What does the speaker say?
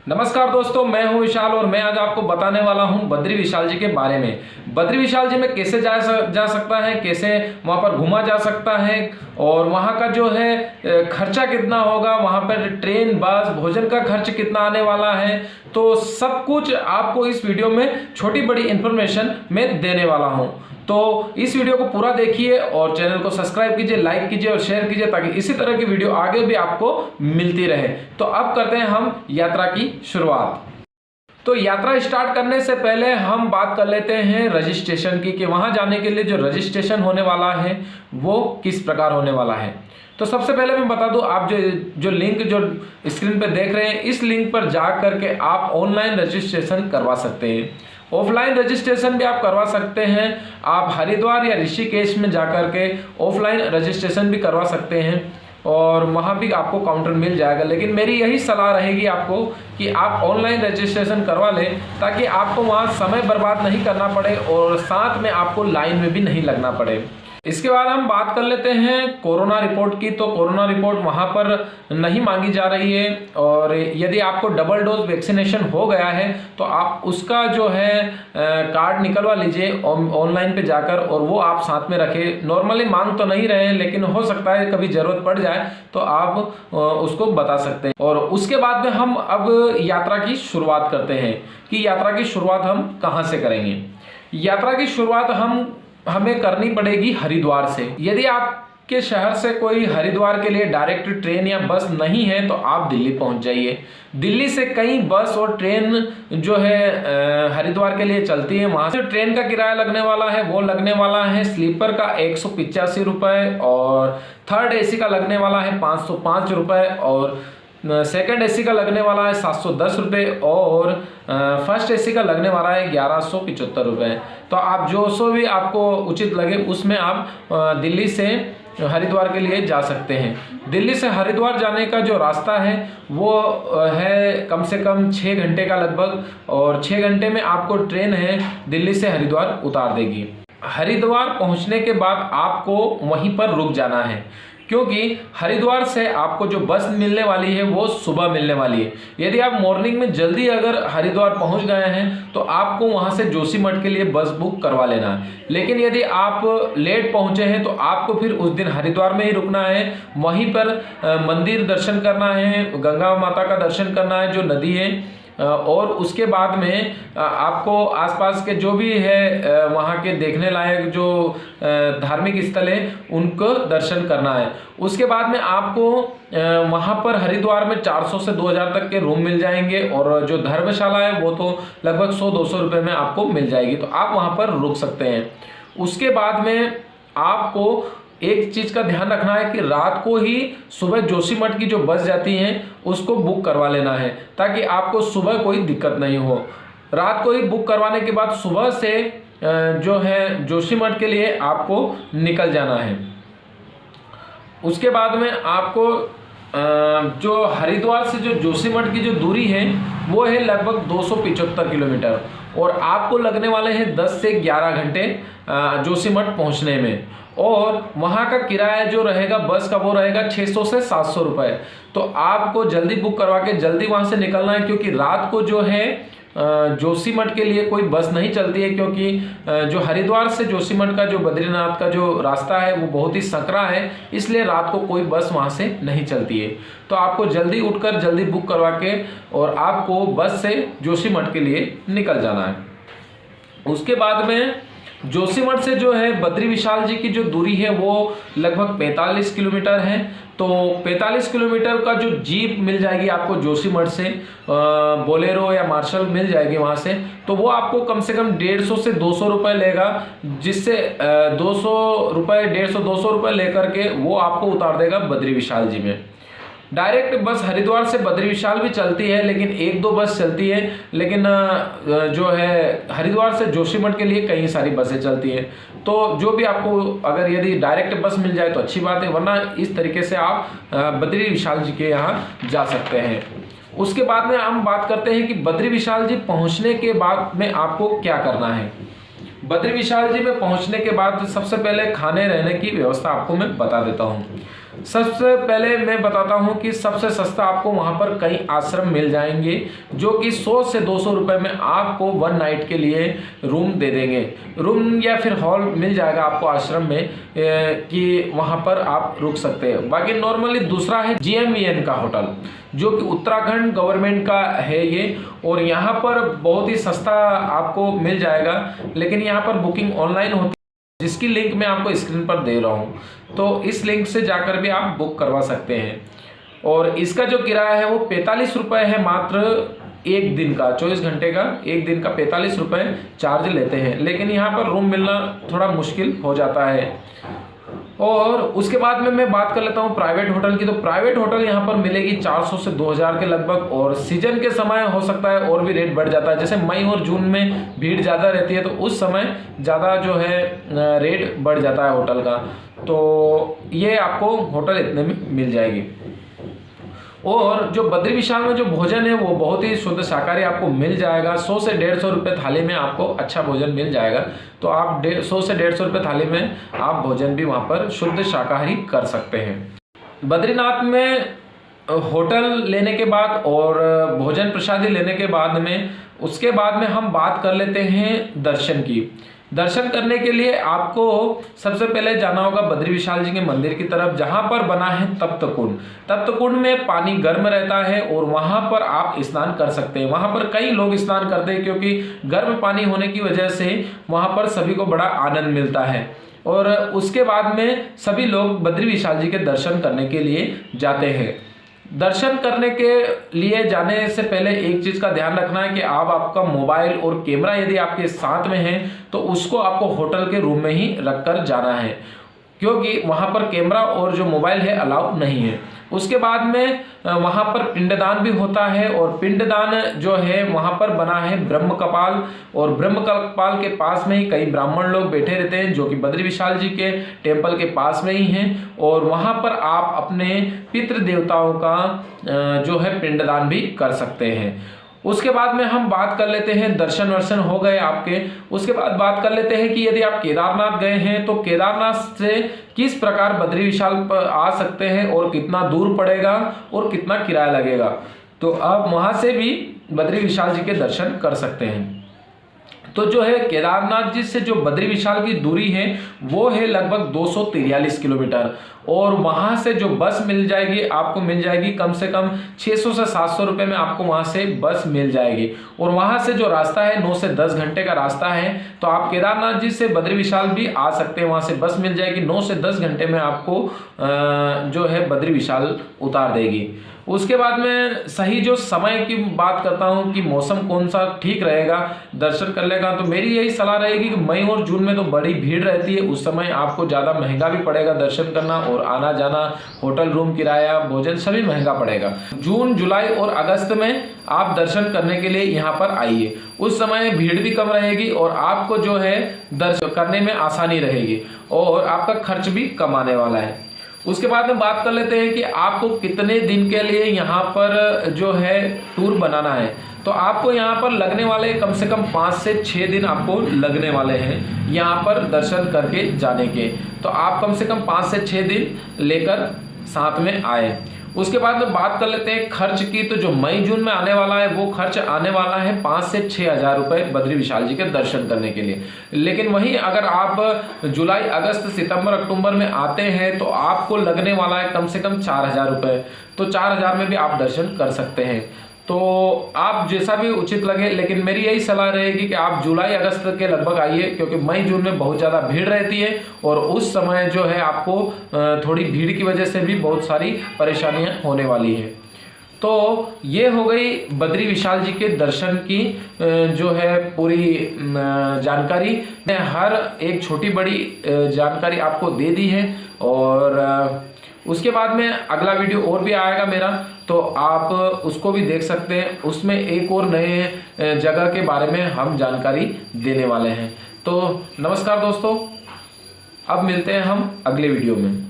नमस्कार दोस्तों, मैं हूं विशाल और मैं आज आपको बताने वाला हूं बद्री विशाल जी के बारे में। बद्री विशाल जी में कैसे जा सकता है, कैसे वहां पर घूमा जा सकता है और वहां का जो है खर्चा कितना होगा, वहां पर ट्रेन, बस, भोजन का खर्च कितना आने वाला है। तो सब कुछ आपको इस वीडियो में छोटी बड़ी इंफॉर्मेशन मैं देने वाला हूं। तो इस वीडियो को पूरा देखिए और चैनल को सब्सक्राइब कीजिए, लाइक कीजिए और शेयर कीजिए ताकि इसी तरह की वीडियो आगे भी आपको मिलती रहे। तो अब करते हैं हम यात्रा की शुरुआत। तो यात्रा स्टार्ट करने से पहले हम बात कर लेते हैं रजिस्ट्रेशन की, कि वहां जाने के लिए जो रजिस्ट्रेशन होने वाला है वो किस प्रकार होने वाला है। तो सबसे पहले मैं बता दूं, आप जो लिंक जो स्क्रीन पे देख रहे हैं, इस लिंक पर जा करके आप ऑनलाइन रजिस्ट्रेशन करवा सकते हैं। ऑफलाइन रजिस्ट्रेशन भी आप करवा सकते हैं। आप हरिद्वार या ऋषिकेश में जाकर के ऑफलाइन रजिस्ट्रेशन भी करवा सकते हैं और वहाँ भी आपको काउंटर मिल जाएगा। लेकिन मेरी यही सलाह रहेगी आपको कि आप ऑनलाइन रजिस्ट्रेशन करवा लें ताकि आपको वहाँ समय बर्बाद नहीं करना पड़े और साथ में आपको लाइन में भी नहीं लगना पड़े। इसके बाद हम बात कर लेते हैं कोरोना रिपोर्ट की। तो कोरोना रिपोर्ट वहाँ पर नहीं मांगी जा रही है और यदि आपको डबल डोज वैक्सीनेशन हो गया है तो आप उसका जो है कार्ड निकलवा लीजिए ऑनलाइन पे जाकर और वो आप साथ में रखें। नॉर्मली मांग तो नहीं रहे हैं लेकिन हो सकता है कभी ज़रूरत पड़ जाए तो आप उसको बता सकते हैं। और उसके बाद में हम अब यात्रा की शुरुआत करते हैं कि यात्रा की शुरुआत हम कहाँ से करेंगे। यात्रा की शुरुआत हमें करनी पड़ेगी हरिद्वार से। यदि आपके शहर से कोई हरिद्वार के लिए डायरेक्ट ट्रेन या बस नहीं है तो आप दिल्ली पहुंच जाइए। दिल्ली से कई बस और ट्रेन जो है हरिद्वार के लिए चलती है। वहां से ट्रेन का किराया लगने वाला है वो लगने वाला है स्लीपर का 185 रुपये और थर्ड एसी का लगने वाला है 505 रुपये और सेकंड एसी का लगने वाला है 710 रुपये और फर्स्ट एसी का लगने वाला है 1175 रुपये। तो आप जो सो भी आपको उचित लगे उसमें आप दिल्ली से हरिद्वार के लिए जा सकते हैं। दिल्ली से हरिद्वार जाने का जो रास्ता है वो है कम से कम 6 घंटे का लगभग और 6 घंटे में आपको ट्रेन है दिल्ली से हरिद्वार उतार देगी। हरिद्वार पहुंचने के बाद आपको वहीं पर रुक जाना है क्योंकि हरिद्वार से आपको जो बस मिलने वाली है वो सुबह मिलने वाली है। यदि आप मॉर्निंग में जल्दी अगर हरिद्वार पहुंच गए हैं तो आपको वहां से जोशीमठ के लिए बस बुक करवा लेना है। लेकिन यदि आप लेट पहुंचे हैं तो आपको फिर उस दिन हरिद्वार में ही रुकना है, वहीं पर मंदिर दर्शन करना है, गंगा माता का दर्शन करना है जो नदी है और उसके बाद में आपको आसपास के जो भी है वहाँ के देखने लायक जो धार्मिक स्थल है उनको दर्शन करना है। उसके बाद में आपको वहाँ पर हरिद्वार में 400 से 2000 तक के रूम मिल जाएंगे और जो धर्मशाला है वो तो लगभग 100-200 रुपये में आपको मिल जाएगी। तो आप वहाँ पर रुक सकते हैं। उसके बाद में आपको एक चीज का ध्यान रखना है कि रात को ही सुबह जोशीमठ की जो बस जाती है उसको बुक करवा लेना है ताकि आपको सुबह कोई दिक्कत नहीं हो। रात को ही बुक करवाने के बाद सुबह से जो है जोशीमठ के लिए आपको निकल जाना है। उसके बाद में आपको जो हरिद्वार से जो जोशीमठ की जो दूरी है वो है लगभग 275 किलोमीटर और आपको लगने वाले हैं 10 से 11 घंटे जोशीमठ पहुंचने में। और वहाँ का किराया जो रहेगा बस का वो रहेगा 600 से 700 रुपये। तो आपको जल्दी बुक करवा के जल्दी वहाँ से निकलना है क्योंकि रात को जो है जोशीमठ के लिए कोई बस नहीं चलती है क्योंकि जो हरिद्वार से जोशीमठ का जो बद्रीनाथ का जो रास्ता है वो बहुत ही सकरा है, इसलिए रात को कोई बस वहाँ से नहीं चलती है। तो आपको जल्दी उठकर जल्दी बुक करवा के और आपको बस से जोशीमठ के लिए निकल जाना है। उसके बाद में जोशीमठ से जो है बद्री विशाल जी की जो दूरी है वो लगभग 45 किलोमीटर है। तो 45 किलोमीटर का जो जीप मिल जाएगी आपको जोशीमठ से, बोलेरो या मार्शल मिल जाएगी वहाँ से, तो वो आपको कम से कम 150 से 200 रुपये लेगा, जिससे 200 रुपये 150-200 रुपये लेकर के वो आपको उतार देगा बद्री विशाल जी में। डायरेक्ट बस हरिद्वार से बद्री विशाल भी चलती है लेकिन 1-2 बस चलती है, लेकिन जो है हरिद्वार से जोशीमठ के लिए कई सारी बसें चलती हैं। तो जो भी आपको अगर यदि डायरेक्ट बस मिल जाए तो अच्छी बात है, वरना इस तरीके से आप बद्री विशाल जी के यहाँ जा सकते हैं। उसके बाद में हम बात करते हैं कि बद्री विशाल जी पहुँचने के बाद में आपको क्या करना है। बद्री विशाल जी में पहुँचने के बाद सबसे पहले खाने रहने की व्यवस्था आपको मैं बता देता हूँ। सबसे पहले मैं बताता हूं कि सबसे सस्ता आपको वहां पर कई आश्रम मिल जाएंगे जो कि 100 से 200 रुपए में आपको 1 नाइट के लिए रूम दे देंगे। रूम या फिर हॉल मिल जाएगा आपको आश्रम में कि वहां पर आप रुक सकते हैं। बाकी नॉर्मली दूसरा है GMVN का होटल, जो कि उत्तराखंड गवर्नमेंट का है ये, और यहाँ पर बहुत ही सस्ता आपको मिल जाएगा। लेकिन यहाँ पर बुकिंग ऑनलाइन होती है, जिसकी लिंक मैं आपको स्क्रीन पर दे रहा हूँ, तो इस लिंक से जाकर भी आप बुक करवा सकते हैं। और इसका जो किराया है वो 45 रुपये है मात्र एक दिन का, 24 घंटे का एक दिन का 45 रुपये चार्ज लेते हैं। लेकिन यहाँ पर रूम मिलना थोड़ा मुश्किल हो जाता है। और उसके बाद में मैं बात कर लेता हूँ प्राइवेट होटल की। तो प्राइवेट होटल यहाँ पर मिलेगी 400 से 2000 के लगभग, और सीजन के समय हो सकता है और भी रेट बढ़ जाता है। जैसे मई और जून में भीड़ ज़्यादा रहती है तो उस समय ज़्यादा जो है रेट बढ़ जाता है होटल का। तो ये आपको होटल इतने में मिल जाएगी। और जो बद्री विशाल में जो भोजन है वो बहुत ही शुद्ध शाकाहारी आपको मिल जाएगा। 100 से 150 रुपये थाली में आपको अच्छा भोजन मिल जाएगा। तो आप 100 से 150 रुपये थाली में आप भोजन भी वहाँ पर शुद्ध शाकाहारी कर सकते हैं। बद्रीनाथ में होटल लेने के बाद और भोजन प्रसादी लेने के बाद में, उसके बाद में हम बात कर लेते हैं दर्शन की। दर्शन करने के लिए आपको सबसे पहले जाना होगा बद्री विशाल जी के मंदिर की तरफ, जहां पर बना है तप्त कुंड। तप्त कुंड में पानी गर्म रहता है और वहां पर आप स्नान कर सकते हैं। वहां पर कई लोग स्नान करते हैं क्योंकि गर्म पानी होने की वजह से वहां पर सभी को बड़ा आनंद मिलता है। और उसके बाद में सभी लोग बद्री विशाल जी के दर्शन करने के लिए जाते हैं। दर्शन करने के लिए जाने से पहले एक चीज का ध्यान रखना है कि आपका मोबाइल और कैमरा यदि आपके साथ में है तो उसको आपको होटल के रूम में ही रखकर जाना है, क्योंकि वहां पर कैमरा और जो मोबाइल है अलाउ नहीं है। उसके बाद में वहां पर पिंडदान भी होता है, और पिंडदान जो है वहां पर बना है ब्रह्म कपाल, और ब्रह्म कपाल के पास में ही कई ब्राह्मण लोग बैठे रहते हैं जो कि बद्री विशाल जी के टेम्पल के पास में ही हैं। और वहां पर आप अपने पितृ देवताओं का जो है पिंडदान भी कर सकते हैं। उसके बाद में हम बात कर लेते हैं, दर्शन वर्शन हो गए आपके, उसके बाद बात कर लेते हैं कि यदि आप केदारनाथ गए हैं तो केदारनाथ से किस प्रकार बद्री विशाल पर आ सकते हैं और कितना दूर पड़ेगा और कितना किराया लगेगा। तो आप वहां से भी बद्री विशाल जी के दर्शन कर सकते हैं। तो जो है केदारनाथ जी से जो बद्री विशाल की दूरी है वो है लगभग 243 किलोमीटर, और वहां से जो बस मिल जाएगी आपको मिल जाएगी कम से कम 600 से 700 रुपए में आपको वहां से बस मिल जाएगी। और वहां से जो रास्ता है 9 से 10 घंटे का रास्ता है, तो आप केदारनाथ जी से बद्री विशाल भी आ सकते हैं। वहां से बस मिल जाएगी, 9 से 10 घंटे में आपको जो है बद्री विशाल उतार देगी। उसके बाद में सही जो समय की बात करता हूं कि मौसम कौन सा ठीक रहेगा दर्शन कर लेगा, तो मेरी यही सलाह रहेगी कि मई और जून में तो बड़ी भीड़ रहती है, उस समय आपको ज़्यादा महंगा भी पड़ेगा दर्शन करना, और आना जाना, होटल रूम किराया, भोजन सभी महंगा पड़ेगा। जून, जुलाई और अगस्त में आप दर्शन करने के लिए यहाँ पर आइए, उस समय भीड़ भी कम रहेगी और आपको जो है दर्शन करने में आसानी रहेगी और आपका खर्च भी कम आने वाला है। उसके बाद में बात कर लेते हैं कि आपको कितने दिन के लिए यहाँ पर जो है टूर बनाना है। तो आपको यहाँ पर लगने वाले कम से कम 5 से 6 दिन आपको लगने वाले हैं यहाँ पर दर्शन करके जाने के। तो आप कम से कम 5 से 6 दिन लेकर साथ में आए। उसके बाद में बात कर लेते हैं खर्च की। तो जो मई जून में आने वाला है वो खर्च आने वाला है 5 से 6 हज़ार रुपये बद्री विशाल जी के दर्शन करने के लिए। लेकिन वहीं अगर आप जुलाई, अगस्त, सितंबर, अक्टूबर में आते हैं तो आपको लगने वाला है कम से कम 4 हज़ार रुपये। तो 4 हज़ार में भी आप दर्शन कर सकते हैं। तो आप जैसा भी उचित लगे, लेकिन मेरी यही सलाह रहेगी कि आप जुलाई अगस्त के लगभग आइए, क्योंकि मई जून में बहुत ज़्यादा भीड़ रहती है और उस समय जो है आपको थोड़ी भीड़ की वजह से भी बहुत सारी परेशानियां होने वाली है। तो ये हो गई बद्री विशाल जी के दर्शन की जो है पूरी जानकारी। मैं हर एक छोटी बड़ी जानकारी आपको दे दी है, और उसके बाद में अगला वीडियो और भी आएगा मेरा, तो आप उसको भी देख सकते हैं। उसमें एक और नए जगह के बारे में हम जानकारी देने वाले हैं। तो नमस्कार दोस्तों, अब मिलते हैं हम अगले वीडियो में।